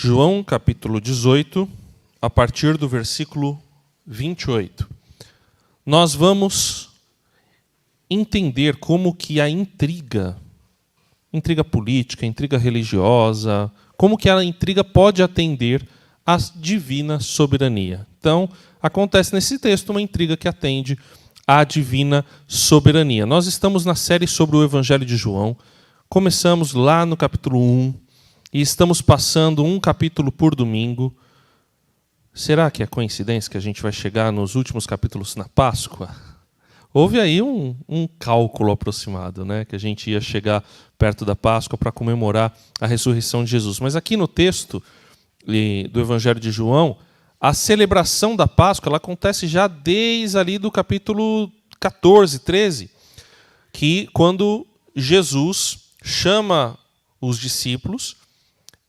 João capítulo 18, a partir do versículo 28. Nós vamos entender como que a intriga política, intriga religiosa, como que a intriga pode atender à divina soberania. Então, acontece nesse texto uma intriga que atende à divina soberania. Nós estamos na série sobre o Evangelho de João. Começamos lá no capítulo 1 e estamos passando um capítulo por domingo. Será que é coincidência que a gente vai chegar nos últimos capítulos na Páscoa? Houve aí um cálculo aproximado, né? Que a gente ia chegar perto da Páscoa para comemorar a ressurreição de Jesus. Mas aqui no texto do Evangelho de João, a celebração da Páscoa ela acontece já desde ali do capítulo 14, 13, que quando Jesus chama os discípulos,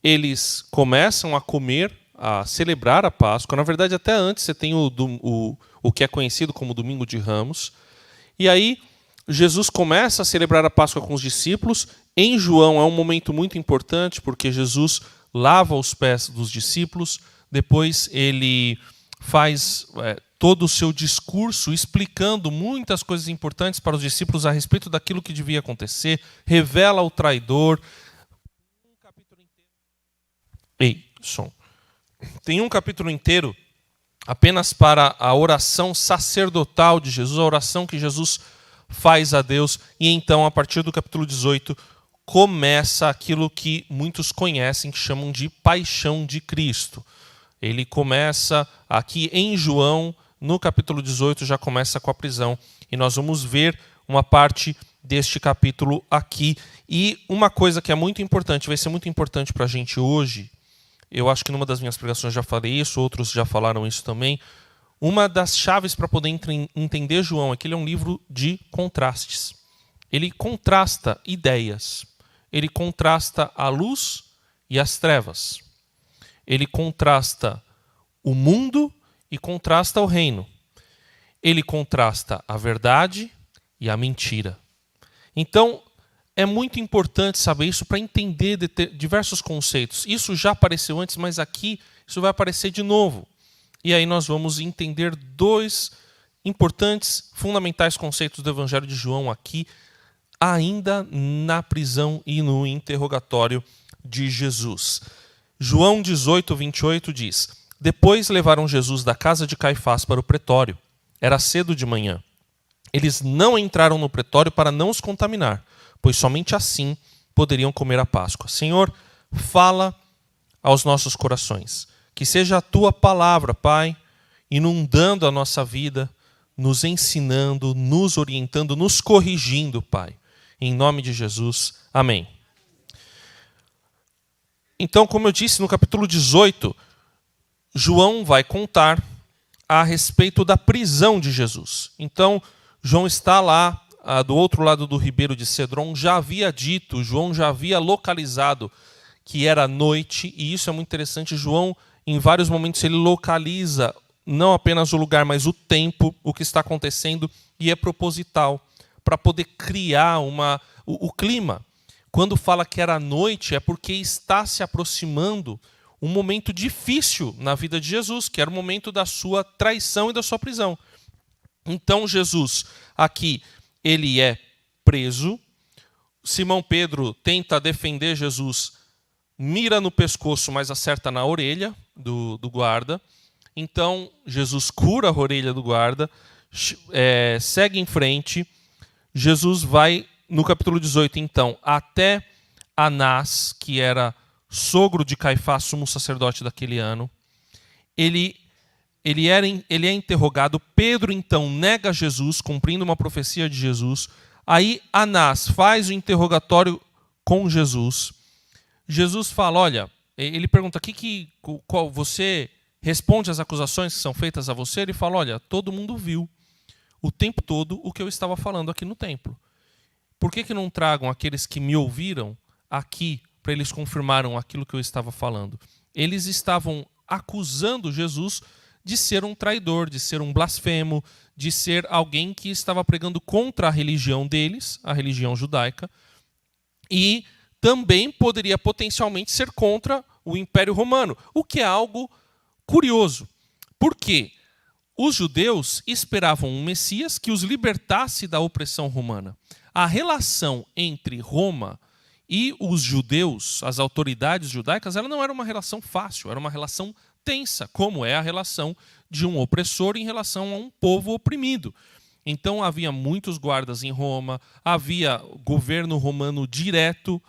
eles começam a comer, a celebrar a Páscoa. Na verdade, até antes você tem o que é conhecido como Domingo de Ramos. E aí, Jesus começa a celebrar a Páscoa com os discípulos. Em João é um momento muito importante, porque Jesus lava os pés dos discípulos. Depois ele faz todo o seu discurso explicando muitas coisas importantes para os discípulos a respeito daquilo que devia acontecer. Revela o traidor. Tem um capítulo inteiro apenas para a oração sacerdotal de Jesus, a oração que Jesus faz a Deus. E então, a partir do capítulo 18, começa aquilo que muitos conhecem, que chamam de paixão de Cristo. Ele começa aqui em João, no capítulo 18, já começa com a prisão. E nós vamos ver uma parte deste capítulo aqui. E uma coisa que é muito importante, vai ser muito importante para a gente hoje, eu acho que numa das minhas pregações já falei isso, outros já falaram isso também. Uma das chaves para poder entender João é que ele é um livro de contrastes. Ele contrasta ideias. Ele contrasta a luz e as trevas. Ele contrasta o mundo e contrasta o reino. Ele contrasta a verdade e a mentira. Então, é muito importante saber isso para entender diversos conceitos. Isso já apareceu antes, mas aqui isso vai aparecer de novo. E aí nós vamos entender dois importantes, fundamentais conceitos do Evangelho de João aqui, ainda na prisão e no interrogatório de Jesus. João 18, 28 diz: Depois levaram Jesus da casa de Caifás para o pretório. Era cedo de manhã. Eles não entraram no pretório para não os contaminar, pois somente assim poderiam comer a Páscoa. Senhor, fala aos nossos corações. Que seja a tua palavra, Pai, inundando a nossa vida, nos ensinando, nos orientando, nos corrigindo, Pai. Em nome de Jesus. Amém. Então, como eu disse, no capítulo 18, João vai contar a respeito da prisão de Jesus. Então, João está lá, do outro lado do ribeiro de Cedron, já havia dito, João já havia localizado que era noite, e isso é muito interessante. João, em vários momentos, ele localiza não apenas o lugar, mas o tempo, o que está acontecendo, e é proposital, para poder criar o clima. Quando fala que era noite, é porque está se aproximando um momento difícil na vida de Jesus, que era o momento da sua traição e da sua prisão. Então, Jesus, aqui, ele é preso. Simão Pedro tenta defender Jesus, mira no pescoço, mas acerta na orelha do guarda. Então, Jesus cura a orelha do guarda, segue em frente. Jesus vai, no capítulo 18, então, até Anás, que era sogro de Caifás, sumo sacerdote daquele ano. Ele é interrogado. Pedro, então, nega Jesus, cumprindo uma profecia de Jesus. Aí Anás faz o interrogatório com Jesus. Jesus fala, olha, ele pergunta, qual você responde às acusações que são feitas a você? Ele fala, olha, todo mundo viu o tempo todo o que eu estava falando aqui no templo. Por que não tragam aqueles que me ouviram aqui para eles confirmarem aquilo que eu estava falando? Eles estavam acusando Jesus de ser um traidor, de ser um blasfemo, de ser alguém que estava pregando contra a religião deles, a religião judaica, e também poderia potencialmente ser contra o Império Romano, o que é algo curioso. Por quê? Os judeus esperavam um Messias que os libertasse da opressão romana. A relação entre Roma e os judeus, as autoridades judaicas, ela não era uma relação fácil, era uma relação tensa, como é a relação de um opressor em relação a um povo oprimido. Então havia muitos guardas em Roma, havia governo romano direto,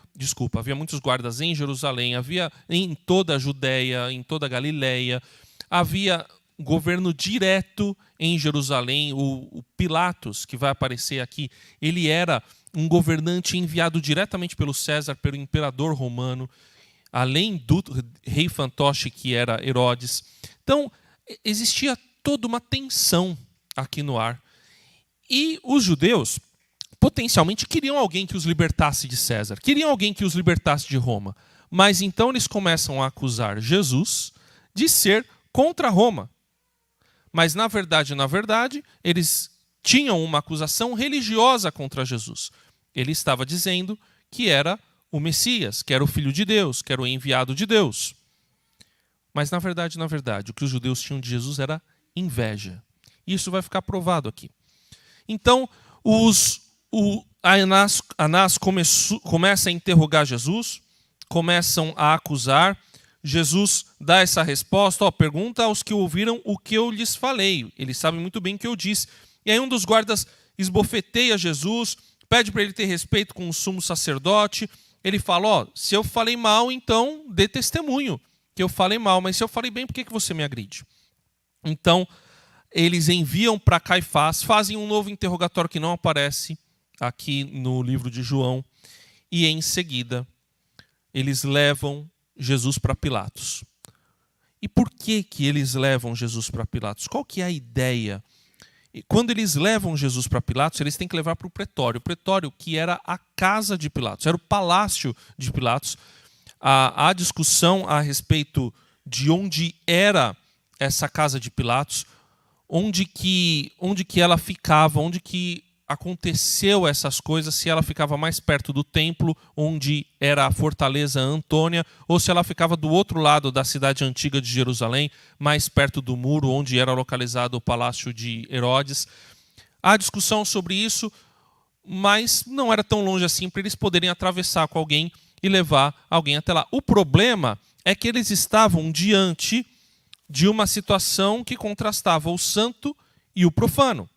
havia muitos guardas em Jerusalém, havia em toda a Judéia, em toda a Galileia, havia governo direto em Jerusalém. O Pilatos, que vai aparecer aqui, ele era um governante enviado diretamente pelo César, pelo imperador romano, além do rei fantoche, que era Herodes. Então, existia toda uma tensão aqui no ar. E os judeus, potencialmente, queriam alguém que os libertasse de César, queriam alguém que os libertasse de Roma. Mas então eles começam a acusar Jesus de ser contra Roma. Mas, na verdade, eles tinham uma acusação religiosa contra Jesus. Ele estava dizendo que era o Messias, que era o Filho de Deus, que era o enviado de Deus. Mas, na verdade, o que os judeus tinham de Jesus era inveja. Isso vai ficar provado aqui. Então, Anás começa a interrogar Jesus, começam a acusar. Jesus dá essa resposta, pergunta aos que ouviram o que eu lhes falei. Eles sabem muito bem o que eu disse. E aí um dos guardas esbofeteia Jesus, pede para ele ter respeito com o sumo sacerdote. Ele fala, se eu falei mal, então dê testemunho que eu falei mal, mas se eu falei bem, por que você me agride? Então, eles enviam para Caifás, fazem um novo interrogatório que não aparece aqui no livro de João, e em seguida eles levam Jesus para Pilatos. E por que eles levam Jesus para Pilatos? Qual que é a ideia? Quando eles levam Jesus para Pilatos, eles têm que levar para o pretório. O pretório, que era a casa de Pilatos, era o palácio de Pilatos. Há discussão a respeito de onde era essa casa de Pilatos, onde que ela ficava, onde que aconteceu essas coisas, se ela ficava mais perto do templo, onde era a fortaleza Antônia, ou se ela ficava do outro lado da cidade antiga de Jerusalém, mais perto do muro, onde era localizado o palácio de Herodes. Há discussão sobre isso, mas não era tão longe assim para eles poderem atravessar com alguém e levar alguém até lá. O problema é que eles estavam diante de uma situação que contrastava o santo e o profano.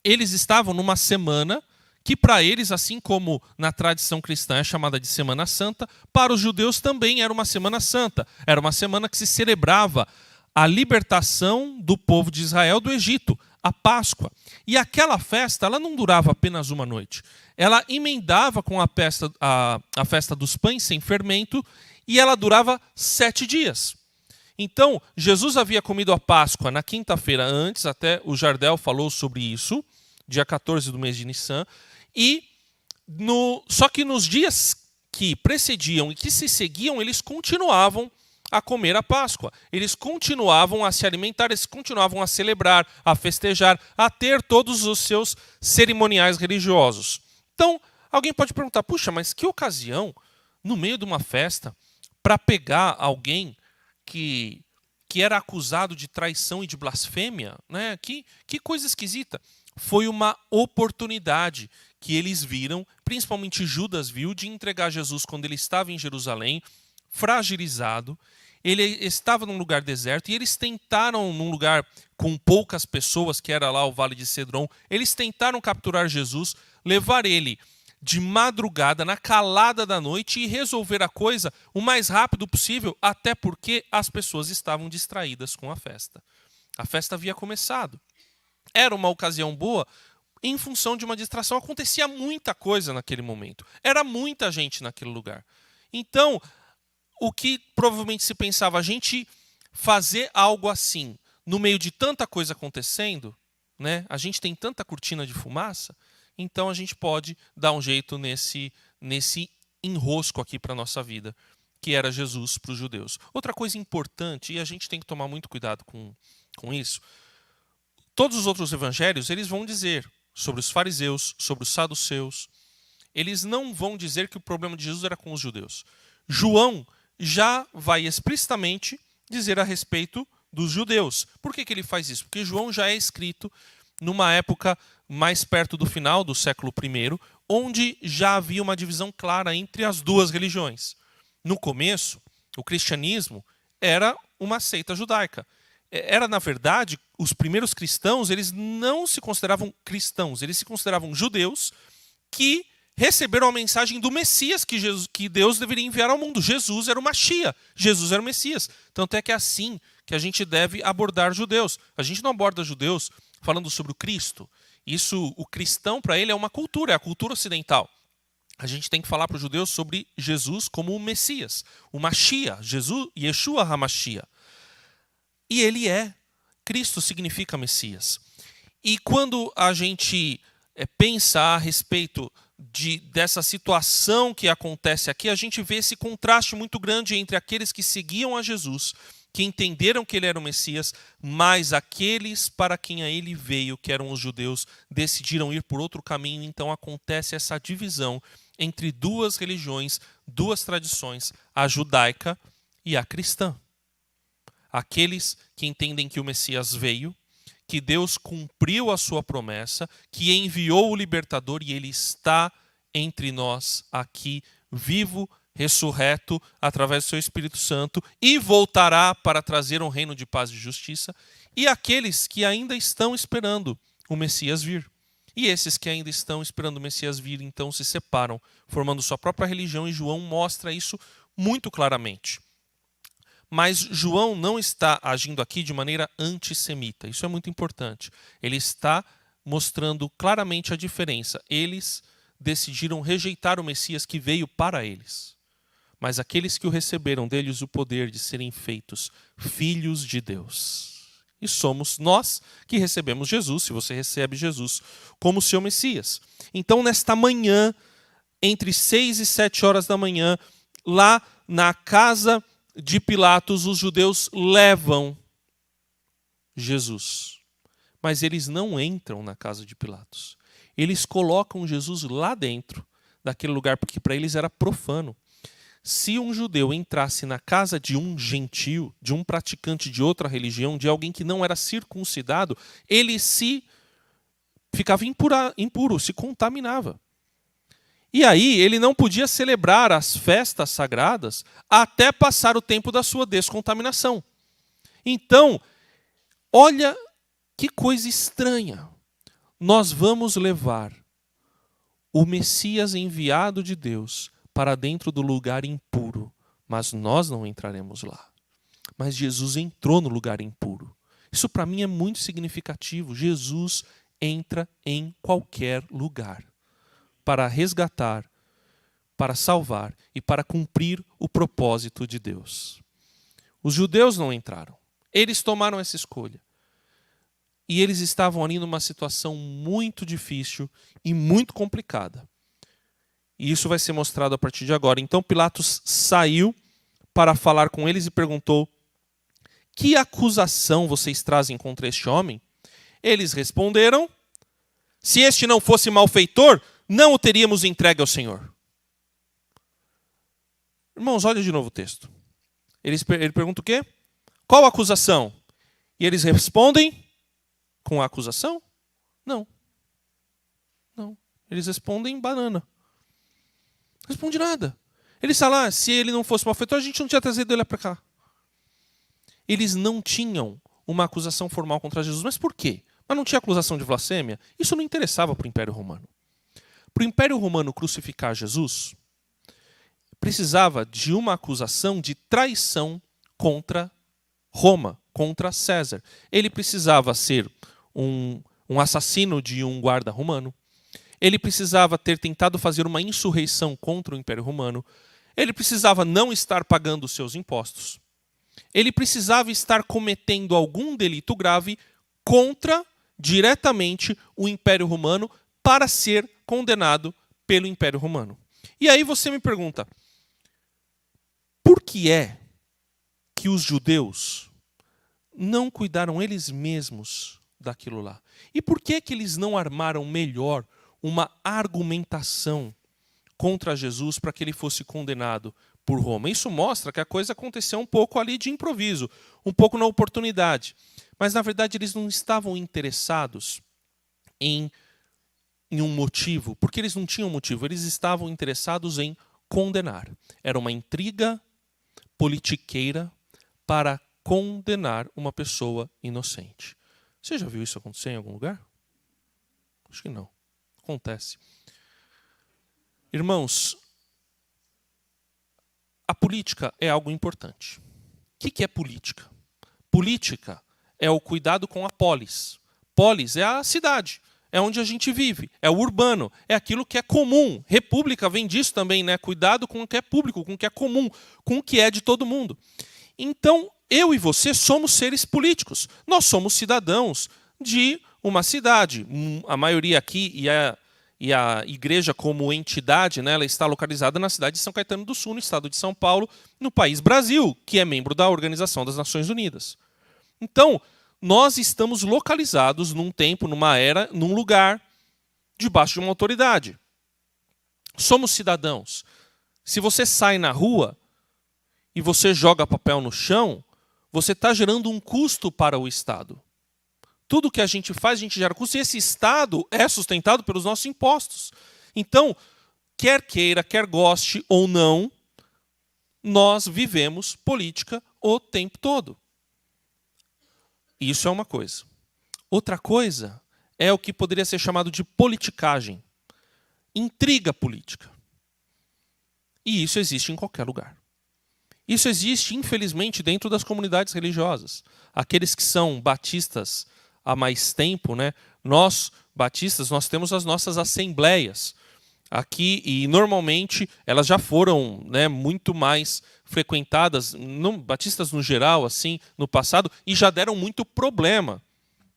Eles estavam numa semana que para eles, assim como na tradição cristã é chamada de Semana Santa, para os judeus também era uma Semana Santa. Era uma semana que se celebrava a libertação do povo de Israel do Egito, a Páscoa. E aquela festa, ela não durava apenas uma noite. Ela emendava com a festa dos pães sem fermento, e ela durava 7 dias. Então, Jesus havia comido a Páscoa na quinta-feira antes, até o Jardel falou sobre isso, dia 14 do mês de Nissan, só que nos dias que precediam e que se seguiam, eles continuavam a comer a Páscoa. Eles continuavam a se alimentar, eles continuavam a celebrar, a festejar, a ter todos os seus cerimoniais religiosos. Então, alguém pode perguntar, puxa, mas que ocasião, no meio de uma festa, para pegar alguém que era acusado de traição e de blasfêmia, né? Que coisa esquisita. Foi uma oportunidade que eles viram, principalmente Judas viu, de entregar Jesus quando ele estava em Jerusalém, fragilizado. Ele estava num lugar deserto e eles tentaram, num lugar com poucas pessoas, que era lá o Vale de Cedron, eles tentaram capturar Jesus, levar ele de madrugada, na calada da noite, e resolver a coisa o mais rápido possível, até porque as pessoas estavam distraídas com a festa. A festa havia começado. Era uma ocasião boa, em função de uma distração. Acontecia muita coisa naquele momento. Era muita gente naquele lugar. Então, o que provavelmente se pensava, a gente fazer algo assim, no meio de tanta coisa acontecendo, né? A gente tem tanta cortina de fumaça, então a gente pode dar um jeito nesse enrosco aqui para a nossa vida, que era Jesus para os judeus. Outra coisa importante, e a gente tem que tomar muito cuidado com isso, todos os outros evangelhos, eles vão dizer sobre os fariseus, sobre os saduceus. Eles não vão dizer que o problema de Jesus era com os judeus. João já vai explicitamente dizer a respeito dos judeus. Por que ele faz isso? Porque João já é escrito numa época mais perto do final do século I, onde já havia uma divisão clara entre as duas religiões. No começo, o cristianismo era uma seita judaica. Era, na verdade, os primeiros cristãos, eles não se consideravam cristãos, eles se consideravam judeus que receberam a mensagem do Messias que Deus deveria enviar ao mundo. Jesus era o Machia, Jesus era o Messias. Tanto é que é assim que a gente deve abordar judeus. A gente não aborda judeus falando sobre o Cristo. Isso, o cristão, para ele, é uma cultura, é a cultura ocidental. A gente tem que falar para os judeus sobre Jesus como o Messias, o Machia, Jesus, Yeshua HaMashia. E ele é. Cristo significa Messias. E quando a gente pensa a respeito dessa situação que acontece aqui, a gente vê esse contraste muito grande entre aqueles que seguiam a Jesus, que entenderam que ele era o Messias, mas aqueles para quem a ele veio, que eram os judeus, decidiram ir por outro caminho. Então acontece essa divisão entre duas religiões, duas tradições, a judaica e a cristã. Aqueles que entendem que o Messias veio, que Deus cumpriu a sua promessa, que enviou o libertador e ele está entre nós aqui, vivo, ressurreto, através do seu Espírito Santo, e voltará para trazer um reino de paz e justiça, e aqueles que ainda estão esperando o Messias vir. E esses que ainda estão esperando o Messias vir, então se separam, formando sua própria religião, e João mostra isso muito claramente. Mas João não está agindo aqui de maneira antissemita. Isso é muito importante. Ele está mostrando claramente a diferença. Eles decidiram rejeitar o Messias que veio para eles. Mas aqueles que o receberam, deles o poder de serem feitos filhos de Deus. E somos nós que recebemos Jesus, se você recebe Jesus como seu Messias. Então, nesta manhã, entre 6 e 7 horas da manhã, lá na casa de Pilatos, os judeus levam Jesus. Mas eles não entram na casa de Pilatos. Eles colocam Jesus lá dentro daquele lugar, porque para eles era profano. Se um judeu entrasse na casa de um gentio, de um praticante de outra religião, de alguém que não era circuncidado, ele ficava impuro, se contaminava. E aí ele não podia celebrar as festas sagradas até passar o tempo da sua descontaminação. Então, olha que coisa estranha. Nós vamos levar o Messias enviado de Deus para dentro do lugar impuro, mas nós não entraremos lá. Mas Jesus entrou no lugar impuro. Isso para mim é muito significativo. Jesus entra em qualquer lugar para resgatar, para salvar e para cumprir o propósito de Deus. Os judeus não entraram. Eles tomaram essa escolha. E eles estavam ali numa situação muito difícil e muito complicada. E isso vai ser mostrado a partir de agora. Então Pilatos saiu para falar com eles e perguntou: que acusação vocês trazem contra este homem? Eles responderam: se este não fosse malfeitor, não o teríamos entregue ao Senhor. Irmãos, olha de novo o texto. Ele pergunta o quê? Qual a acusação? E eles respondem com a acusação? Não. Não. Eles respondem banana. Não responde nada. Eles falam, se ele não fosse malfeitor, a gente não tinha trazido ele para cá. Eles não tinham uma acusação formal contra Jesus. Mas por quê? Mas não tinha acusação de blasfêmia? Isso não interessava para o Império Romano. Para o Império Romano crucificar Jesus, precisava de uma acusação de traição contra Roma, contra César. Ele precisava ser um assassino de um guarda romano. Ele precisava ter tentado fazer uma insurreição contra o Império Romano. Ele precisava não estar pagando os seus impostos. Ele precisava estar cometendo algum delito grave contra, diretamente, o Império Romano para ser condenado pelo Império Romano. E aí você me pergunta, por que é que os judeus não cuidaram eles mesmos daquilo lá? E por que que eles não armaram melhor uma argumentação contra Jesus para que ele fosse condenado por Roma. Isso mostra que a coisa aconteceu um pouco ali de improviso, um pouco na oportunidade. Mas, na verdade, eles não estavam interessados em um motivo, porque eles não tinham motivo, eles estavam interessados em condenar. Era uma intriga politiqueira para condenar uma pessoa inocente. Você já viu isso acontecer em algum lugar? Acho que não. Acontece. Irmãos, a política é algo importante. O que é política? Política é o cuidado com a polis. Polis é a cidade, é onde a gente vive, é o urbano, é aquilo que é comum. República vem disso também, né? Cuidado com o que é público, com o que é comum, com o que é de todo mundo. Então, eu e você somos seres políticos. Nós somos cidadãos de uma cidade. A maioria aqui, e a igreja como entidade, né, ela está localizada na cidade de São Caetano do Sul, no estado de São Paulo, no país Brasil, que é membro da Organização das Nações Unidas. Então, nós estamos localizados num tempo, numa era, num lugar, debaixo de uma autoridade. Somos cidadãos. Se você sai na rua e você joga papel no chão, você está gerando um custo para o Estado. Tudo que a gente faz, a gente gera custo, e esse Estado é sustentado pelos nossos impostos. Então, quer queira, quer goste ou não, nós vivemos política o tempo todo. Isso é uma coisa. Outra coisa é o que poderia ser chamado de politicagem. Intriga política. E isso existe em qualquer lugar. Isso existe, infelizmente, dentro das comunidades religiosas. Aqueles que são batistas há mais tempo, né? Nós, batistas, nós temos as nossas assembleias aqui, e normalmente elas já foram, né, muito mais frequentadas, batistas no geral, assim, no passado, e já deram muito problema.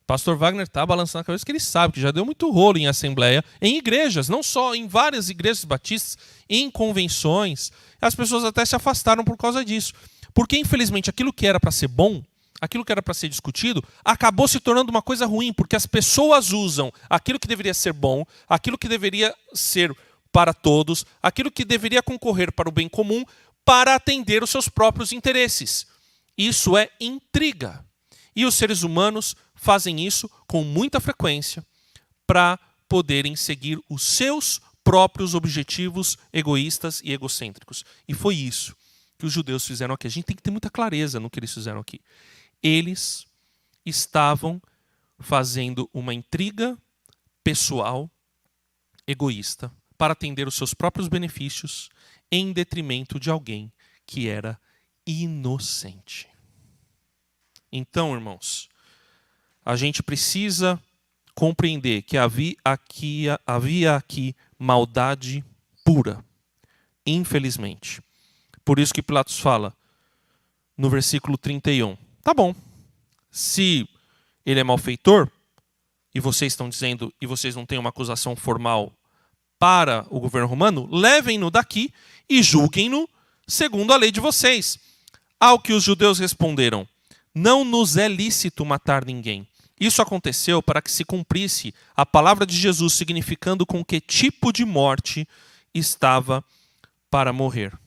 Pastor Wagner está balançando a cabeça que ele sabe que já deu muito rolo em assembleia, em igrejas, não só em várias igrejas batistas, em convenções. As pessoas até se afastaram por causa disso. Porque, infelizmente, aquilo que era para ser bom, aquilo que era para ser discutido, acabou se tornando uma coisa ruim, porque as pessoas usam aquilo que deveria ser bom, aquilo que deveria ser para todos, aquilo que deveria concorrer para o bem comum, para atender os seus próprios interesses. Isso é intriga. E os seres humanos fazem isso com muita frequência para poderem seguir os seus próprios objetivos egoístas e egocêntricos. E foi isso que os judeus fizeram aqui. A gente tem que ter muita clareza no que eles fizeram aqui. Eles estavam fazendo uma intriga pessoal, egoísta, para atender os seus próprios benefícios em detrimento de alguém que era inocente. Então, irmãos, a gente precisa compreender que havia aqui maldade pura, infelizmente. Por isso que Pilatos fala no versículo 31. Tá bom, se ele é malfeitor, e vocês estão dizendo, e vocês não têm uma acusação formal para o governo romano, levem-no daqui e julguem-no segundo a lei de vocês. Ao que os judeus responderam: não nos é lícito matar ninguém. Isso aconteceu para que se cumprisse a palavra de Jesus, significando com que tipo de morte estava para morrer.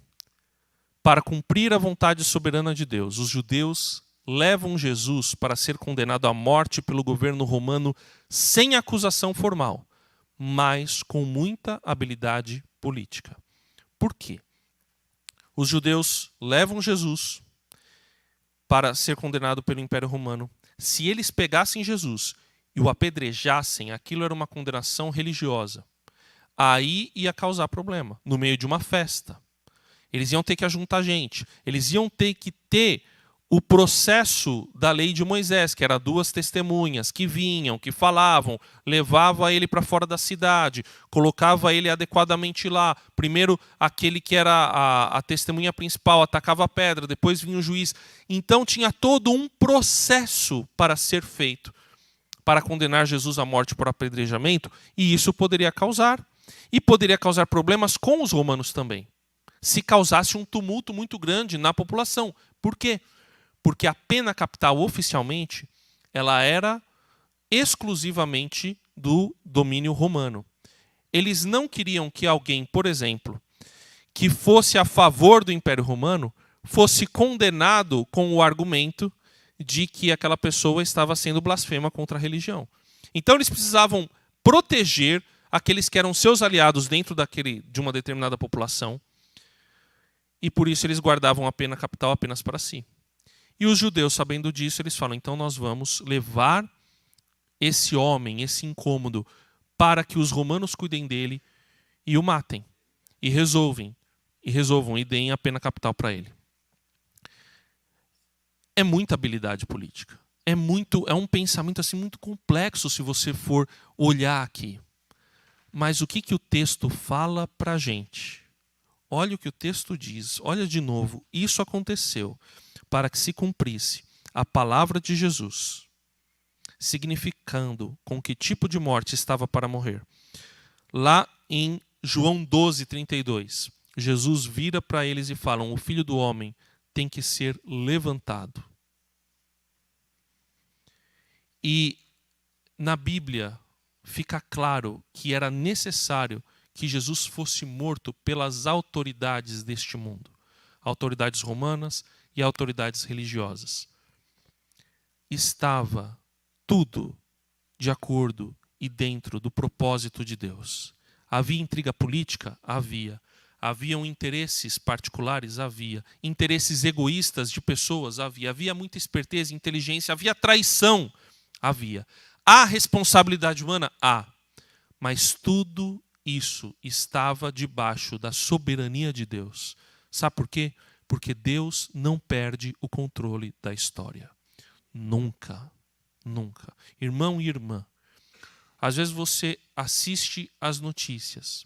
Para cumprir a vontade soberana de Deus, os judeus levam Jesus para ser condenado à morte pelo governo romano sem acusação formal, mas com muita habilidade política. Por quê? Os judeus levam Jesus para ser condenado pelo Império Romano. Se eles pegassem Jesus e o apedrejassem, aquilo era uma condenação religiosa. Aí ia causar problema, no meio de uma festa. Eles iam ter que ajuntar gente. Eles iam ter que ter o processo da lei de Moisés, que era 2 testemunhas que vinham, que falavam, levava ele para fora da cidade, colocava ele adequadamente lá. Primeiro, aquele que era a testemunha principal atacava a pedra, depois vinha o juiz. Então tinha todo um processo para ser feito, para condenar Jesus à morte por apedrejamento, e isso poderia causar. E poderia causar problemas com os romanos também, se causasse um tumulto muito grande na população. Por quê? Porque a pena capital, oficialmente, ela era exclusivamente do domínio romano. Eles não queriam que alguém, por exemplo, que fosse a favor do Império Romano fosse condenado com o argumento de que aquela pessoa estava sendo blasfema contra a religião. Então eles precisavam proteger aqueles que eram seus aliados dentro de uma determinada população, e por isso eles guardavam a pena capital apenas para si. E os judeus, sabendo disso, eles falam, então nós vamos levar esse homem, esse incômodo, para que os romanos cuidem dele e o matem, e resolvam e deem a pena capital para ele. É muita habilidade política. É um pensamento assim muito complexo se você for olhar aqui. Mas o que o texto fala para a gente? Olha o que o texto diz. Olha de novo. Isso aconteceu para que se cumprisse a palavra de Jesus, significando com que tipo de morte estava para morrer. Lá em João 12:32, Jesus vira para eles e fala: o Filho do Homem tem que ser levantado. E na Bíblia fica claro que era necessário que Jesus fosse morto pelas autoridades deste mundo, autoridades romanas e autoridades religiosas. Estava tudo de acordo e dentro do propósito de Deus. Havia intriga política? Havia. Haviam interesses particulares? Havia. Interesses egoístas de pessoas? Havia. Havia muita esperteza, inteligência, havia traição? Havia. Há responsabilidade humana? Há. Mas tudo isso estava debaixo da soberania de Deus. Sabe por quê? Porque Deus não perde o controle da história. Nunca. Nunca. Irmão e irmã, às vezes você assiste as notícias.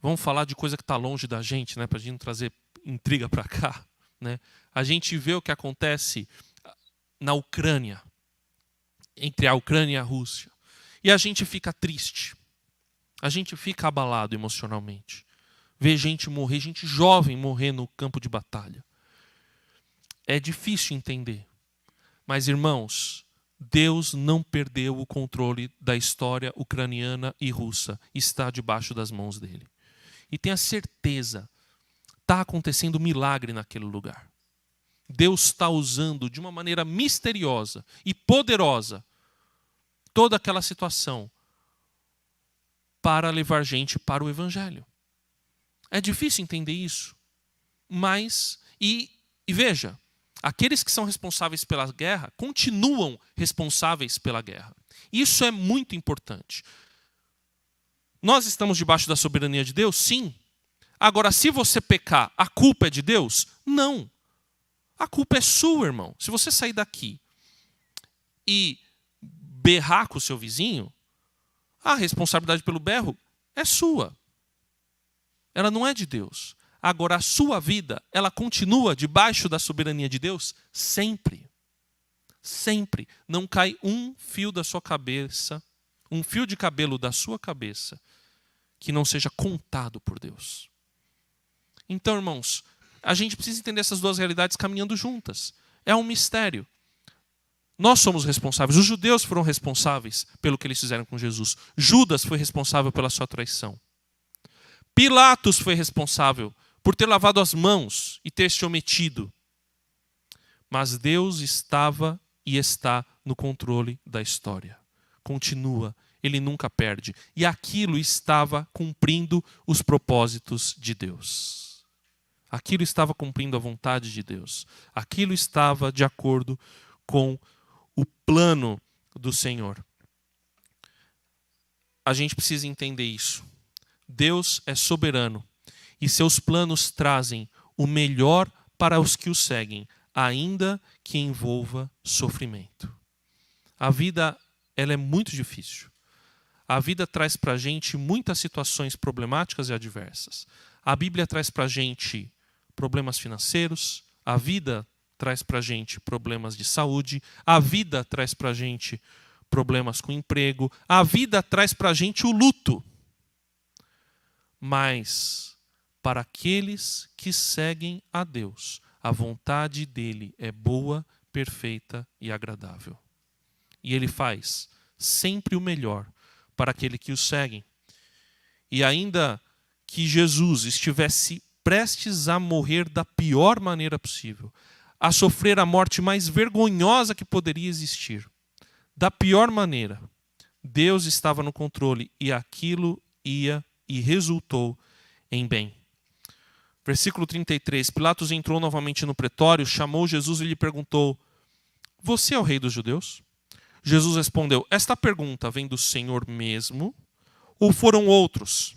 Vamos falar de coisa que está longe da gente, né, para a gente não trazer intriga para cá, né? A gente vê o que acontece na Ucrânia, entre a Ucrânia e a Rússia. E a gente fica triste. A gente fica abalado emocionalmente. Vê gente morrer, gente jovem morrer no campo de batalha. É difícil entender. Mas, irmãos, Deus não perdeu o controle da história ucraniana e russa. Está debaixo das mãos dele. E tenha certeza, está acontecendo um milagre naquele lugar. Deus está usando de uma maneira misteriosa e poderosa toda aquela situação para levar gente para o Evangelho. É difícil entender isso, mas, e veja, aqueles que são responsáveis pela guerra continuam responsáveis pela guerra. Isso é muito importante. Nós estamos debaixo da soberania de Deus? Sim. Agora, se você pecar, a culpa é de Deus? Não. A culpa é sua, irmão. Se você sair daqui e berrar com o seu vizinho, a responsabilidade pelo berro é sua. Ela não é de Deus. Agora, a sua vida, ela continua debaixo da soberania de Deus sempre. Sempre. Não cai um fio da sua cabeça, um fio de cabelo da sua cabeça, que não seja contado por Deus. Então, irmãos, a gente precisa entender essas duas realidades caminhando juntas. É um mistério. Nós somos responsáveis. Os judeus foram responsáveis pelo que eles fizeram com Jesus. Judas foi responsável pela sua traição. Pilatos foi responsável por ter lavado as mãos e ter se omitido. Mas Deus estava e está no controle da história. Continua, ele nunca perde. E aquilo estava cumprindo os propósitos de Deus. Aquilo estava cumprindo a vontade de Deus. Aquilo estava de acordo com o plano do Senhor. A gente precisa entender isso. Deus é soberano e seus planos trazem o melhor para os que o seguem, ainda que envolva sofrimento. A vida, ela é muito difícil. A vida traz para a gente muitas situações problemáticas e adversas. A Bíblia traz para a gente problemas financeiros, a vida traz para a gente problemas de saúde, a vida traz para a gente problemas com emprego, a vida traz para a gente o luto. Mas, para aqueles que seguem a Deus, a vontade dele é boa, perfeita e agradável. E ele faz sempre o melhor para aquele que o seguem. E ainda que Jesus estivesse prestes a morrer da pior maneira possível, a sofrer a morte mais vergonhosa que poderia existir, da pior maneira, Deus estava no controle e aquilo ia e resultou em bem. Versículo 33, Pilatos entrou novamente no pretório, chamou Jesus e lhe perguntou: você é o rei dos judeus? Jesus respondeu: esta pergunta vem do Senhor mesmo, ou foram outros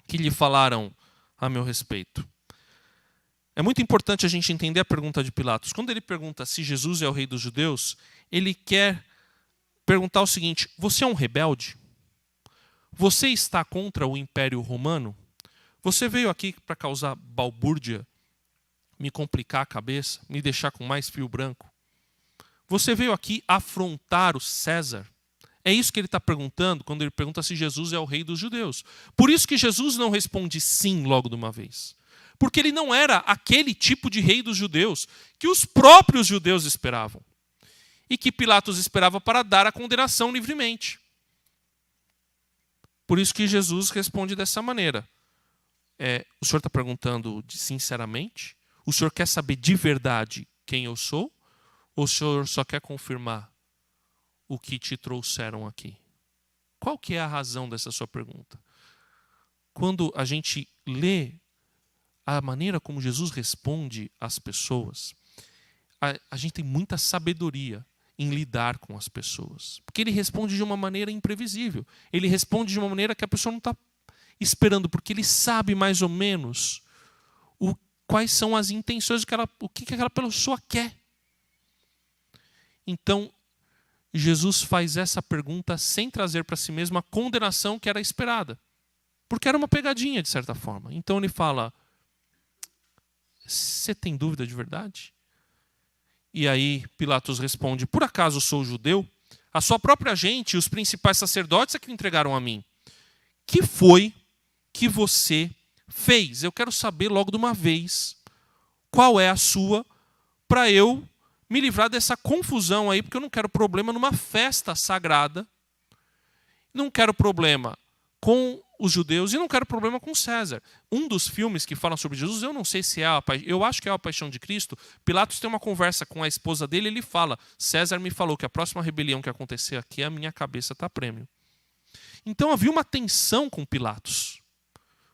que lhe falaram a meu respeito? É muito importante a gente entender a pergunta de Pilatos. Quando ele pergunta se Jesus é o rei dos judeus, ele quer perguntar o seguinte: você é um rebelde? Você está contra o Império Romano? Você veio aqui para causar balbúrdia, me complicar a cabeça, me deixar com mais fio branco? Você veio aqui afrontar o César? É isso que ele está perguntando quando ele pergunta se Jesus é o rei dos judeus. Por isso que Jesus não responde sim logo de uma vez. Porque ele não era aquele tipo de rei dos judeus que os próprios judeus esperavam. E que Pilatos esperava para dar a condenação livremente. Por isso que Jesus responde dessa maneira. O senhor está perguntando sinceramente? O senhor quer saber de verdade quem eu sou? Ou o senhor só quer confirmar o que te trouxeram aqui? Qual que é a razão dessa sua pergunta? Quando a gente lê a maneira como Jesus responde às pessoas, a gente tem muita sabedoria em lidar com as pessoas. Porque ele responde de uma maneira imprevisível. Ele responde de uma maneira que a pessoa não está esperando, porque ele sabe mais ou menos quais são as intenções, o que aquela pessoa quer. Então, Jesus faz essa pergunta sem trazer para si mesmo a condenação que era esperada. Porque era uma pegadinha, de certa forma. Então ele fala: você tem dúvida de verdade? E aí Pilatos responde: por acaso sou judeu? A sua própria gente e os principais sacerdotes é que me entregaram a mim. Que foi que você fez? Eu quero saber logo de uma vez qual é a sua, para eu me livrar dessa confusão aí, porque eu não quero problema numa festa sagrada, não quero problema com os judeus e não quero problema com César. Um dos filmes que falam sobre Jesus, eu não sei se eu acho que é a Paixão de Cristo. Pilatos tem uma conversa com a esposa dele, ele fala: César me falou que a próxima rebelião que acontecer aqui, a minha cabeça está a prêmio. Então havia uma tensão com Pilatos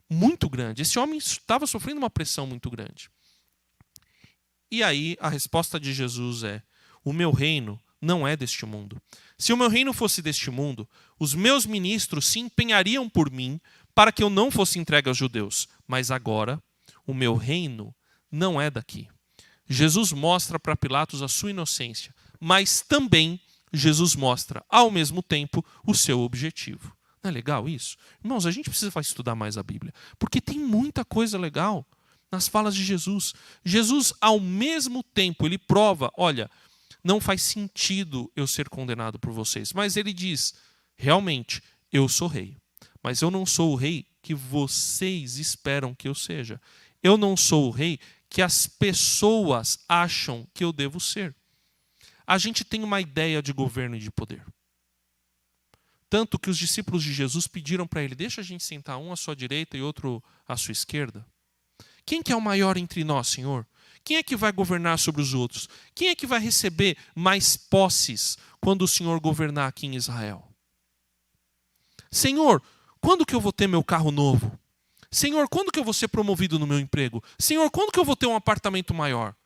muito grande. Esse homem estava sofrendo uma pressão muito grande. E aí a resposta de Jesus é: o meu reino não é deste mundo. Se o meu reino fosse deste mundo, os meus ministros se empenhariam por mim para que eu não fosse entregue aos judeus. Mas agora, o meu reino não é daqui. Jesus mostra para Pilatos a sua inocência, mas também Jesus mostra, ao mesmo tempo, o seu objetivo. Não é legal isso? Irmãos, a gente precisa estudar mais a Bíblia, porque tem muita coisa legal nas falas de Jesus. Jesus, ao mesmo tempo, ele prova: olha, não faz sentido eu ser condenado por vocês. Mas ele diz: realmente, eu sou rei. Mas eu não sou o rei que vocês esperam que eu seja. Eu não sou o rei que as pessoas acham que eu devo ser. A gente tem uma ideia de governo e de poder. Tanto que os discípulos de Jesus pediram para ele: deixa a gente sentar um à sua direita e outro à sua esquerda. Quem que é o maior entre nós, Senhor? Quem é que vai governar sobre os outros? Quem é que vai receber mais posses quando o Senhor governar aqui em Israel? Senhor, quando que eu vou ter meu carro novo? Senhor, quando que eu vou ser promovido no meu emprego? Senhor, quando que eu vou ter um apartamento maior?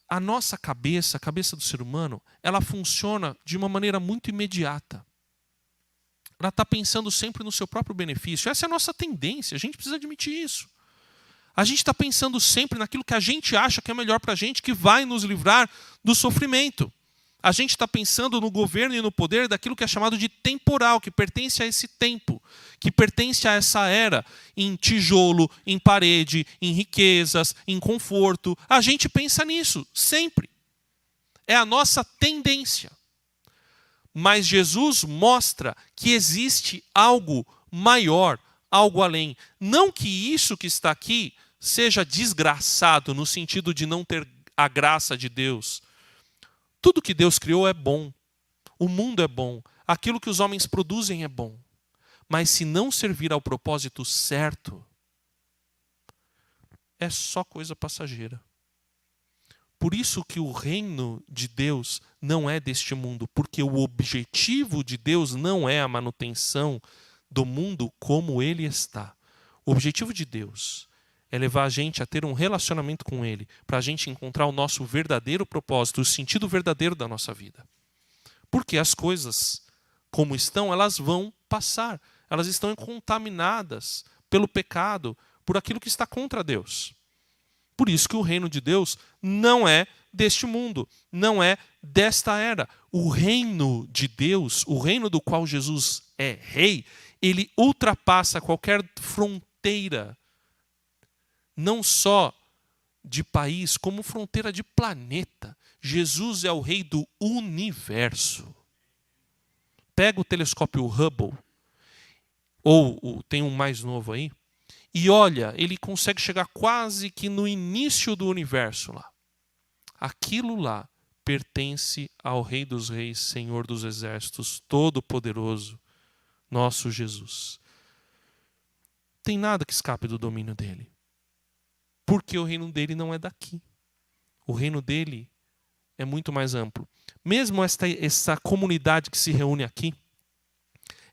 A nossa cabeça, a cabeça do ser humano, ela funciona de uma maneira muito imediata. Ela está pensando sempre no seu próprio benefício. Essa é a nossa tendência, a gente precisa admitir isso. A gente está pensando sempre naquilo que a gente acha que é melhor para a gente, que vai nos livrar do sofrimento. A gente está pensando no governo e no poder daquilo que é chamado de temporal, que pertence a esse tempo, que pertence a essa era, em tijolo, em parede, em riquezas, em conforto. A gente pensa nisso, sempre. É a nossa tendência. Mas Jesus mostra que existe algo maior, algo além. Não que isso que está aqui seja desgraçado, no sentido de não ter a graça de Deus. Tudo que Deus criou é bom. O mundo é bom. Aquilo que os homens produzem é bom. mas se não servir ao propósito certo, é só coisa passageira. Por isso que o reino de Deus não é deste mundo, porque o objetivo de Deus não é a manutenção do mundo como ele está. O objetivo de Deus é levar a gente a ter um relacionamento com ele, para a gente encontrar o nosso verdadeiro propósito, o sentido verdadeiro da nossa vida. Porque as coisas, como estão, elas vão passar. Elas estão contaminadas pelo pecado, por aquilo que está contra Deus. Por isso que o reino de Deus não é deste mundo, não é desta era. O reino de Deus, o reino do qual Jesus é rei, ele ultrapassa qualquer fronteira, não só de país, como fronteira de planeta. Jesus é o rei do universo. Pega o telescópio Hubble, ou tem um mais novo aí, e olha, ele consegue chegar quase que no início do universo lá. Aquilo lá pertence ao Rei dos Reis, Senhor dos Exércitos, Todo-Poderoso, nosso Jesus. Tem nada que escape do domínio dele. Porque o reino dele não é daqui. O reino dele é muito mais amplo. Mesmo essa comunidade que se reúne aqui,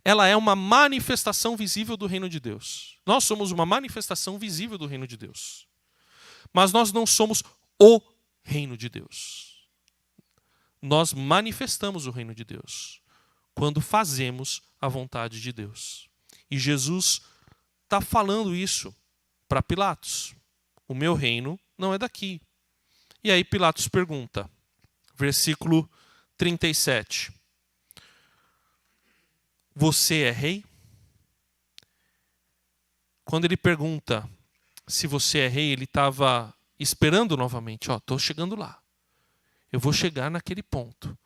ela é uma manifestação visível do reino de Deus. Nós somos uma manifestação visível do reino de Deus. Mas nós não somos o reino de Deus. Nós manifestamos o reino de Deus quando fazemos a vontade de Deus. E Jesus está falando isso para Pilatos. O meu reino não é daqui. E aí Pilatos pergunta, versículo 37. Você é rei? Quando ele pergunta se você é rei, ele estava esperando novamente. Estou chegando lá. Eu vou chegar naquele ponto.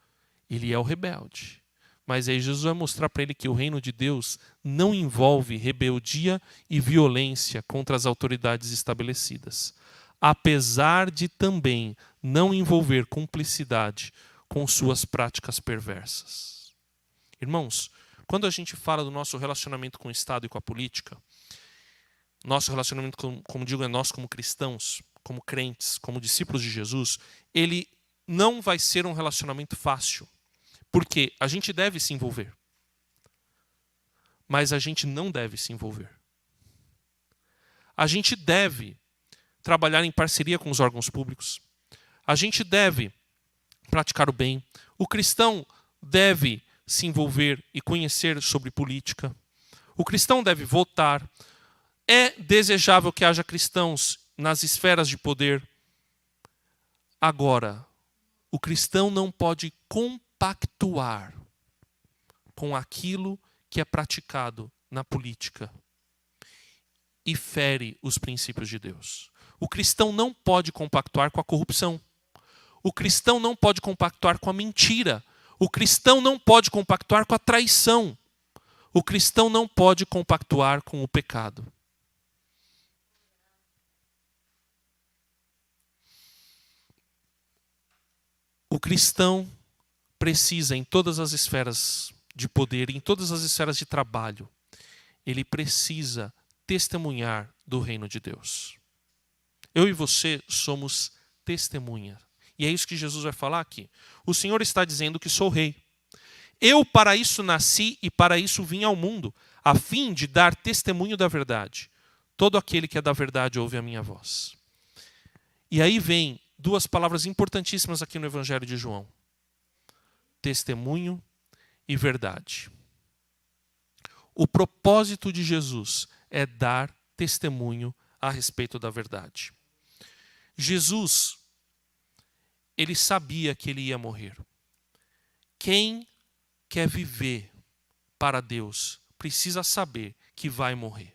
Ele é o rebelde. Mas aí Jesus vai mostrar para ele que o reino de Deus não envolve rebeldia e violência contra as autoridades estabelecidas. Apesar de também não envolver cumplicidade com suas práticas perversas. Irmãos, quando a gente fala do nosso relacionamento com o Estado e com a política, nosso relacionamento, como digo, é nós como cristãos, como crentes, como discípulos de Jesus, ele não vai ser um relacionamento fácil. Porque a gente deve se envolver. Mas a gente não deve se envolver. A gente deve trabalhar em parceria com os órgãos públicos. A gente deve praticar o bem. O cristão deve se envolver e conhecer sobre política. O cristão deve votar. É desejável que haja cristãos nas esferas de poder. Agora, o cristão não pode compactuar com aquilo que é praticado na política e fere os princípios de Deus. O cristão não pode compactuar com a corrupção. O cristão não pode compactuar com a mentira. O cristão não pode compactuar com a traição. O cristão não pode compactuar com o pecado. O cristão precisa, em todas as esferas de poder, em todas as esferas de trabalho, ele precisa testemunhar do reino de Deus. Eu e você somos testemunha. E é isso que Jesus vai falar aqui. O Senhor está dizendo que sou rei. Eu para isso nasci e para isso vim ao mundo, a fim de dar testemunho da verdade. Todo aquele que é da verdade ouve a minha voz. E aí vem duas palavras importantíssimas aqui no Evangelho de João. Testemunho e verdade. O propósito de Jesus é dar testemunho a respeito da verdade. Jesus, ele sabia que ele ia morrer. Quem quer viver para Deus precisa saber que vai morrer.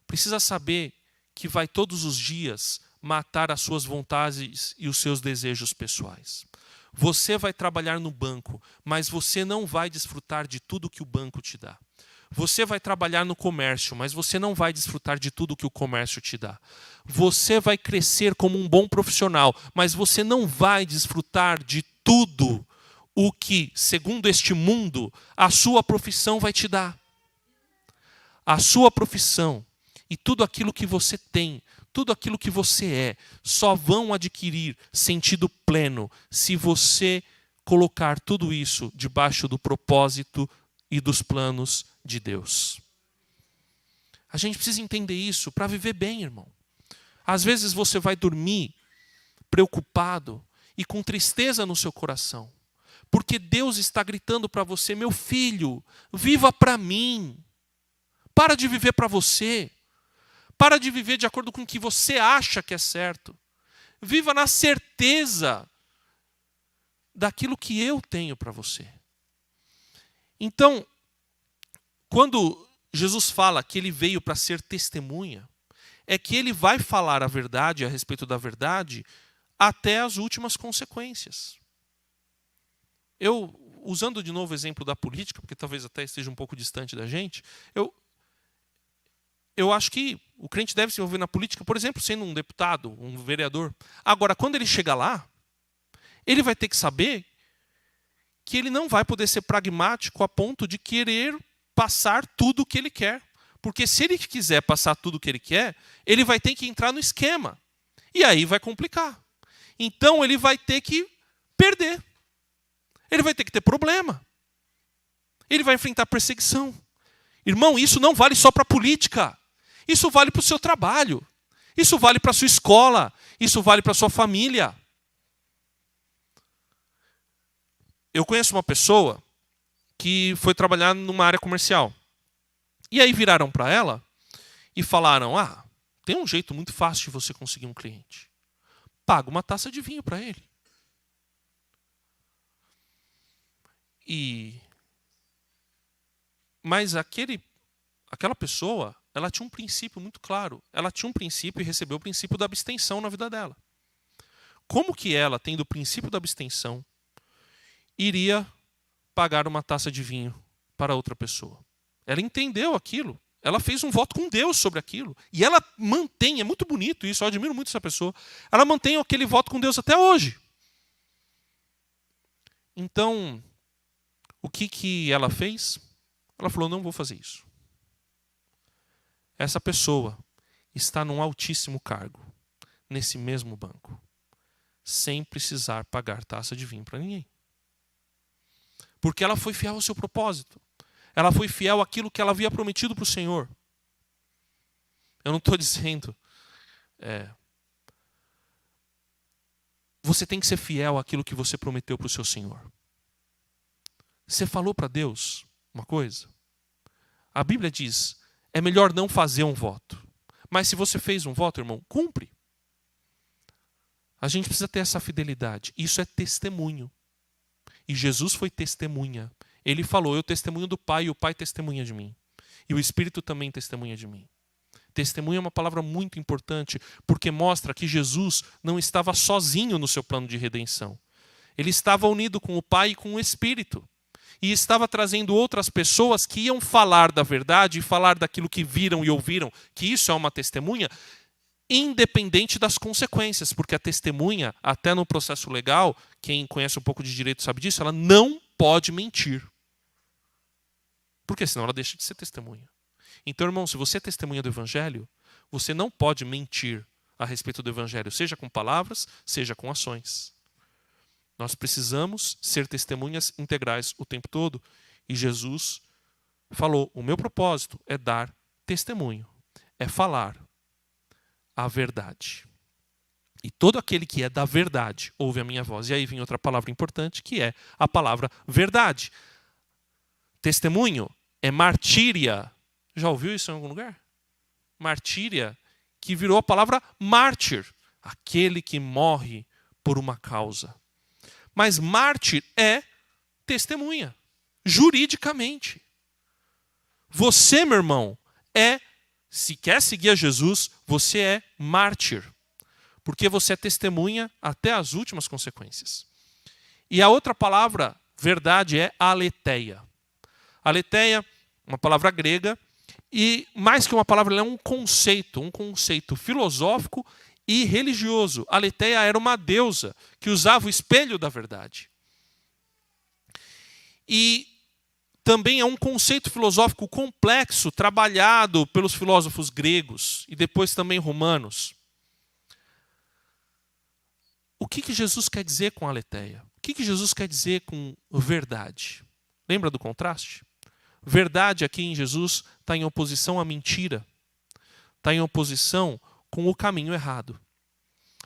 Precisa saber que vai todos os dias matar as suas vontades e os seus desejos pessoais. Você vai trabalhar no banco, mas você não vai desfrutar de tudo que o banco te dá. Você vai trabalhar no comércio, mas você não vai desfrutar de tudo que o comércio te dá. Você vai crescer como um bom profissional, mas você não vai desfrutar de tudo o que, segundo este mundo, a sua profissão vai te dar. a sua profissão e tudo aquilo que você tem, tudo aquilo que você é, só vão adquirir sentido pleno se você colocar tudo isso debaixo do propósito e dos planos de Deus. A gente precisa entender isso para viver bem, irmão. Às vezes você vai dormir preocupado e com tristeza no seu coração, porque Deus está gritando para você: meu filho, viva para mim. Para de viver para você. Para de viver de acordo com o que você acha que é certo. Viva na certeza daquilo que eu tenho para você. Então, quando Jesus fala que ele veio para ser testemunha, é que ele vai falar a verdade a respeito da verdade até as últimas consequências. Eu, usando de novo o exemplo da política, porque talvez até esteja um pouco distante da gente, eu acho que o crente deve se envolver na política, por exemplo, sendo um deputado, um vereador. Agora, quando ele chegar lá, ele vai ter que saber que ele não vai poder ser pragmático a ponto de querer passar tudo o que ele quer. Porque se ele quiser passar tudo o que ele quer, ele vai ter que entrar no esquema. E aí vai complicar. Então ele vai ter que perder. Ele vai ter que ter problema. Ele vai enfrentar perseguição. Irmão, isso não vale só para a política. Isso vale para o seu trabalho. Isso vale para a sua escola. Isso vale para a sua família. Eu conheço uma pessoa que foi trabalhar numa área comercial. E aí viraram para ela e falaram: tem um jeito muito fácil de você conseguir um cliente. Paga uma taça de vinho para ele. Mas aquela pessoa, ela tinha um princípio muito claro. Ela tinha um princípio e recebeu o princípio da abstenção na vida dela. Como que ela, tendo o princípio da abstenção, iria pagar uma taça de vinho para outra pessoa? Ela entendeu aquilo. Ela fez um voto com Deus sobre aquilo. E ela mantém, é muito bonito isso, eu admiro muito essa pessoa. Ela mantém aquele voto com Deus até hoje. Então, o que ela fez? Ela falou: não vou fazer isso. Essa pessoa está num altíssimo cargo, nesse mesmo banco, sem precisar pagar taça de vinho para ninguém. Porque ela foi fiel ao seu propósito. Ela foi fiel àquilo que ela havia prometido para o Senhor. Eu não estou dizendo... Você tem que ser fiel àquilo que você prometeu para o seu Senhor. Você falou para Deus uma coisa? A Bíblia diz: é melhor não fazer um voto. Mas se você fez um voto, irmão, cumpre. A gente precisa ter essa fidelidade. Isso é testemunho. E Jesus foi testemunha. Ele falou: eu testemunho do Pai e o Pai testemunha de mim. E o Espírito também testemunha de mim. Testemunha é uma palavra muito importante, porque mostra que Jesus não estava sozinho no seu plano de redenção. Ele estava unido com o Pai e com o Espírito. E estava trazendo outras pessoas que iam falar da verdade e falar daquilo que viram e ouviram, que isso é uma testemunha, independente das consequências, porque a testemunha, até no processo legal, quem conhece um pouco de direito sabe disso, ela não pode mentir. Porque senão ela deixa de ser testemunha. Então, irmão, se você é testemunha do Evangelho, você não pode mentir a respeito do Evangelho, seja com palavras, seja com ações. Nós precisamos ser testemunhas integrais o tempo todo. E Jesus falou: o meu propósito é dar testemunho, é falar a verdade. E todo aquele que é da verdade ouve a minha voz. E aí vem outra palavra importante, que é a palavra verdade. Testemunho é martíria. Já ouviu isso em algum lugar? Martíria, que virou a palavra mártir. Aquele que morre por uma causa. Mas mártir é testemunha, juridicamente. Você, meu irmão, se quer seguir a Jesus, você é mártir. Porque você é testemunha até as últimas consequências. E a outra palavra, verdade, é aletheia. Aletheia, uma palavra grega, e mais que uma palavra, ela é um conceito filosófico e religioso. Aletheia era uma deusa que usava o espelho da verdade. E também é um conceito filosófico complexo, trabalhado pelos filósofos gregos e depois também romanos. O que Jesus quer dizer com aletheia? O que Jesus quer dizer com verdade? Lembra do contraste? Verdade aqui em Jesus está em oposição à mentira. Está em oposição com o caminho errado.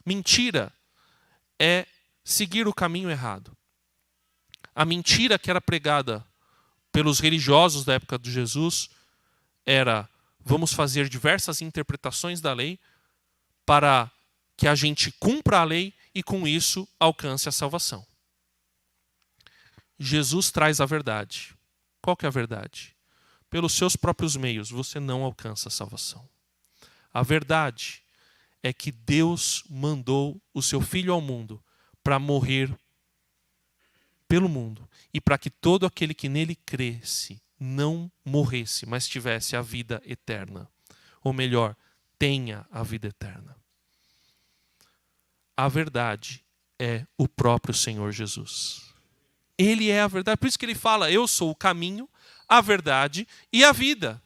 Mentira é seguir o caminho errado. A mentira que era pregada pelos religiosos da época de Jesus era: vamos fazer diversas interpretações da lei para que a gente cumpra a lei e com isso alcance a salvação. Jesus traz a verdade. Qual que é a verdade? Pelos seus próprios meios você não alcança a salvação. A verdade é que Deus mandou o seu Filho ao mundo para morrer pelo mundo e para que todo aquele que nele cresce não morresse, mas tivesse a vida eterna. Ou melhor, tenha a vida eterna. A verdade é o próprio Senhor Jesus. Ele é a verdade. Por isso que ele fala: eu sou o caminho, a verdade e a vida.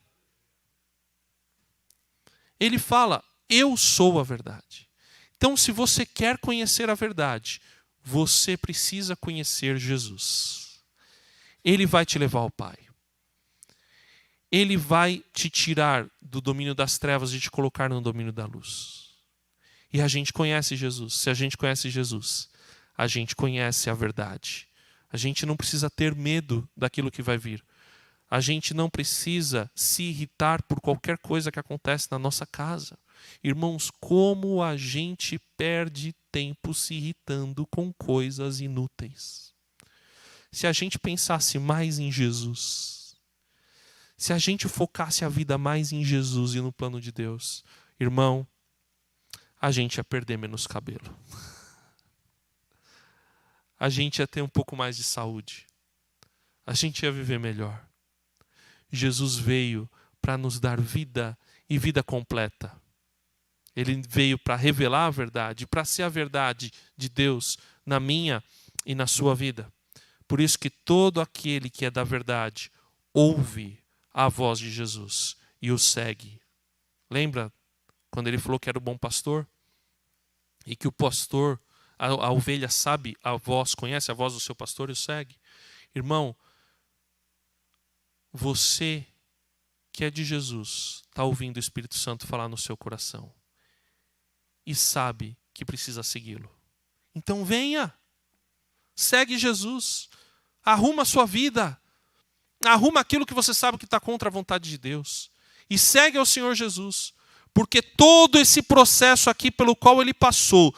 Ele fala: eu sou a verdade. Então, se você quer conhecer a verdade, você precisa conhecer Jesus. Ele vai te levar ao Pai. Ele vai te tirar do domínio das trevas e te colocar no domínio da luz. E a gente conhece Jesus. Se a gente conhece Jesus, a gente conhece a verdade. A gente não precisa ter medo daquilo que vai vir. A gente não precisa se irritar por qualquer coisa que acontece na nossa casa. Irmãos, como a gente perde tempo se irritando com coisas inúteis. Se a gente pensasse mais em Jesus, se a gente focasse a vida mais em Jesus e no plano de Deus, irmão, a gente ia perder menos cabelo. A gente ia ter um pouco mais de saúde. A gente ia viver melhor. Jesus veio para nos dar vida e vida completa. Ele veio para revelar a verdade, para ser a verdade de Deus na minha e na sua vida. Por isso que todo aquele que é da verdade ouve a voz de Jesus e o segue. Lembra quando ele falou que era o bom pastor? E que o pastor, a ovelha sabe a voz, conhece a voz do seu pastor e o segue? Irmão, você que é de Jesus está ouvindo o Espírito Santo falar no seu coração e sabe que precisa segui-lo. Então venha, segue Jesus, arruma a sua vida, arruma aquilo que você sabe que está contra a vontade de Deus e segue ao Senhor Jesus, porque todo esse processo aqui pelo qual ele passou,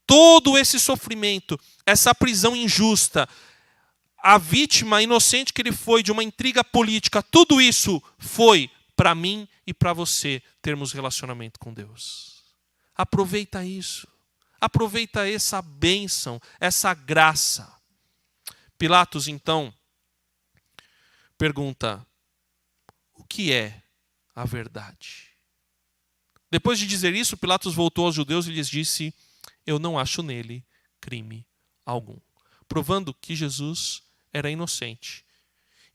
todo esse sofrimento, essa prisão injusta, a vítima inocente que ele foi de uma intriga política, tudo isso foi para mim e para você termos relacionamento com Deus. Aproveita isso. Aproveita essa bênção, essa graça. Pilatos, então, pergunta: o que é a verdade? Depois de dizer isso, Pilatos voltou aos judeus e lhes disse: eu não acho nele crime algum. Provando que Jesus era inocente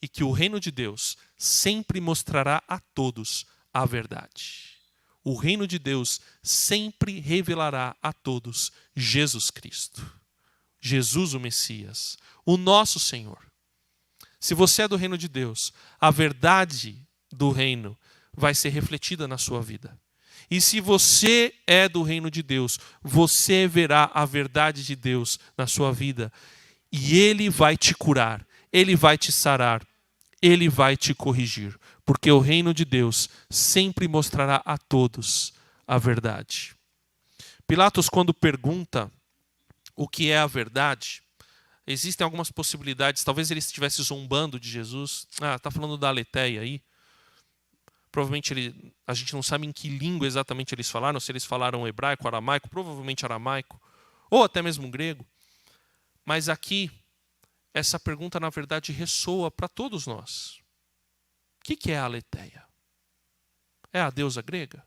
e que o reino de Deus sempre mostrará a todos a verdade. O reino de Deus sempre revelará a todos Jesus Cristo. Jesus o Messias, o nosso Senhor. Se você é do reino de Deus, a verdade do reino vai ser refletida na sua vida. E se você é do reino de Deus, você verá a verdade de Deus na sua vida. E Ele vai te curar, Ele vai te sarar, Ele vai te corrigir. Porque o reino de Deus sempre mostrará a todos a verdade. Pilatos, quando pergunta o que é a verdade, existem algumas possibilidades. Talvez ele estivesse zombando de Jesus. Está falando da aletheia aí. Provavelmente a gente não sabe em que língua exatamente eles falaram, se eles falaram hebraico, aramaico, provavelmente aramaico, ou até mesmo grego. Mas aqui, essa pergunta, na verdade, ressoa para todos nós. O que é a aletheia? É a deusa grega?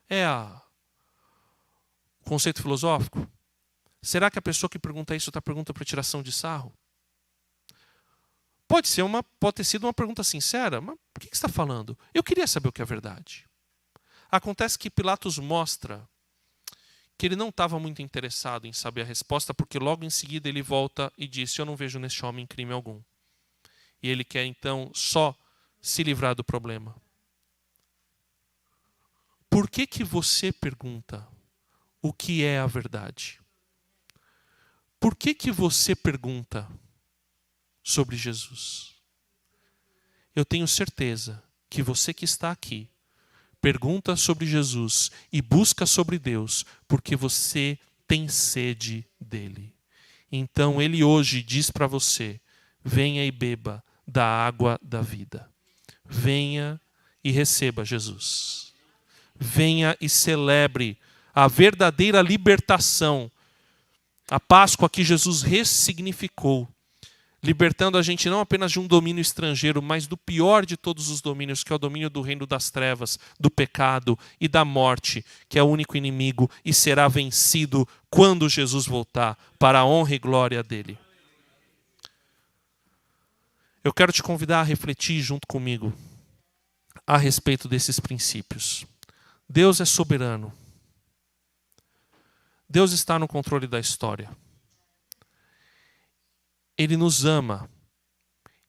É o conceito filosófico? Será que a pessoa que pergunta isso está perguntando para tiração de sarro? Pode ter sido uma pergunta sincera, mas por que você está falando? Eu queria saber o que é verdade. Acontece que Pilatos mostra que ele não estava muito interessado em saber a resposta, porque logo em seguida ele volta e diz: eu não vejo neste homem crime algum. E ele quer então só se livrar do problema. Por que você pergunta o que é a verdade? Por que você pergunta sobre Jesus? Eu tenho certeza que você que está aqui pergunta sobre Jesus e busca sobre Deus porque você tem sede dele. Então ele hoje diz para você: venha e beba da água da vida. Venha e receba Jesus. Venha e celebre a verdadeira libertação. A Páscoa que Jesus ressignificou, libertando a gente não apenas de um domínio estrangeiro, mas do pior de todos os domínios, que é o domínio do reino das trevas, do pecado e da morte, que é o único inimigo e será vencido quando Jesus voltar, para a honra e glória dele. Eu quero te convidar a refletir junto comigo a respeito desses princípios. Deus é soberano. Deus está no controle da história. Ele nos ama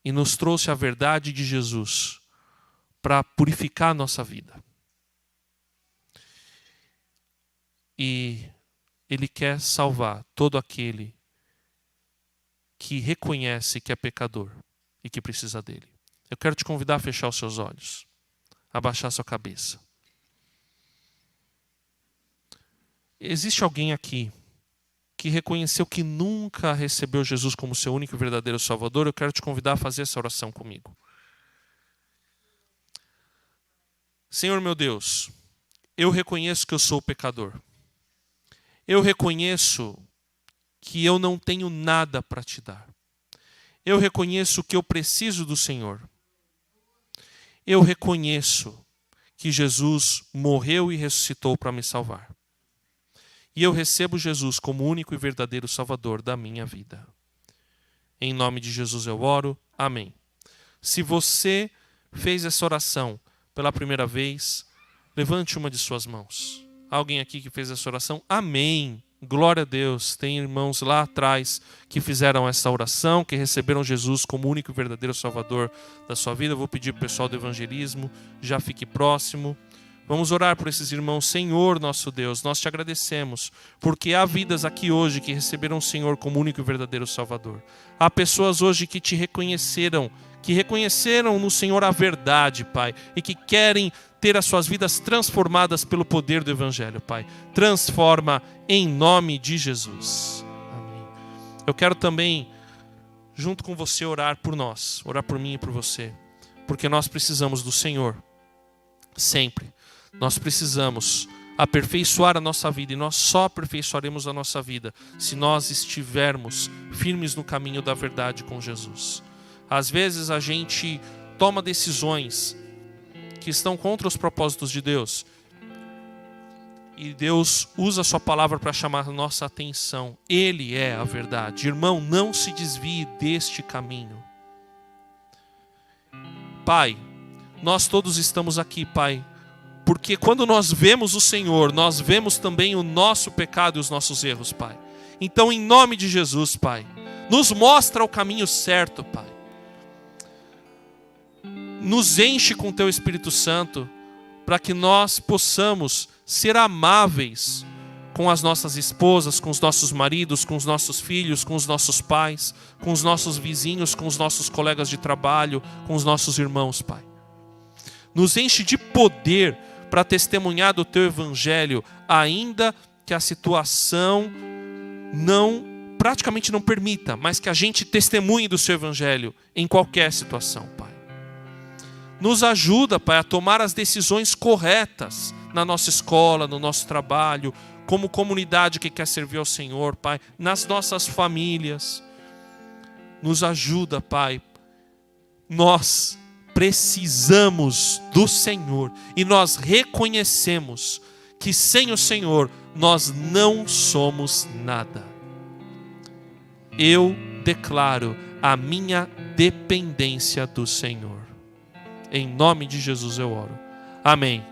e nos trouxe a verdade de Jesus para purificar a nossa vida. E Ele quer salvar todo aquele que reconhece que é pecador e que precisa dele. Eu quero te convidar a fechar os seus olhos, abaixar sua cabeça. Existe alguém aqui que reconheceu que nunca recebeu Jesus como seu único e verdadeiro Salvador? Eu quero te convidar a fazer essa oração comigo. Senhor meu Deus, eu reconheço que eu sou pecador. Eu reconheço que eu não tenho nada para te dar. Eu reconheço que eu preciso do Senhor. Eu reconheço que Jesus morreu e ressuscitou para me salvar. E eu recebo Jesus como único e verdadeiro Salvador da minha vida. Em nome de Jesus eu oro. Amém. Se você fez essa oração pela primeira vez, levante uma de suas mãos. Alguém aqui que fez essa oração? Amém. Glória a Deus. Tem irmãos lá atrás que fizeram essa oração, que receberam Jesus como único e verdadeiro Salvador da sua vida. Eu vou pedir para o pessoal do evangelismo, já fique próximo. Vamos orar por esses irmãos. Senhor, nosso Deus, nós te agradecemos, porque há vidas aqui hoje que receberam o Senhor como único e verdadeiro Salvador. Há pessoas hoje que te reconheceram, que reconheceram no Senhor a verdade, Pai, e que querem ter as suas vidas transformadas pelo poder do Evangelho, Pai. Transforma em nome de Jesus. Amém. Eu quero também, junto com você, orar por nós, orar por mim e por você, porque nós precisamos do Senhor, sempre. Nós precisamos aperfeiçoar a nossa vida e nós só aperfeiçoaremos a nossa vida se nós estivermos firmes no caminho da verdade com Jesus. Às vezes a gente toma decisões que estão contra os propósitos de Deus e Deus usa a sua palavra para chamar a nossa atenção. Ele é a verdade. Irmão, não se desvie deste caminho. Pai, nós todos estamos aqui, Pai, porque quando nós vemos o Senhor, nós vemos também o nosso pecado e os nossos erros, Pai. Então, em nome de Jesus, Pai, nos mostra o caminho certo, Pai. Nos enche com Teu Espírito Santo, para que nós possamos ser amáveis com as nossas esposas, com os nossos maridos, com os nossos filhos, com os nossos pais, com os nossos vizinhos, com os nossos colegas de trabalho, com os nossos irmãos, Pai. Nos enche de poder para testemunhar do Teu Evangelho, ainda que a situação praticamente não permita, mas que a gente testemunhe do Seu Evangelho em qualquer situação, Pai. Nos ajuda, Pai, a tomar as decisões corretas na nossa escola, no nosso trabalho, como comunidade que quer servir ao Senhor, Pai, nas nossas famílias. Nos ajuda, Pai. Nós precisamos do Senhor e nós reconhecemos que sem o Senhor nós não somos nada. Eu declaro a minha dependência do Senhor. Em nome de Jesus eu oro. Amém.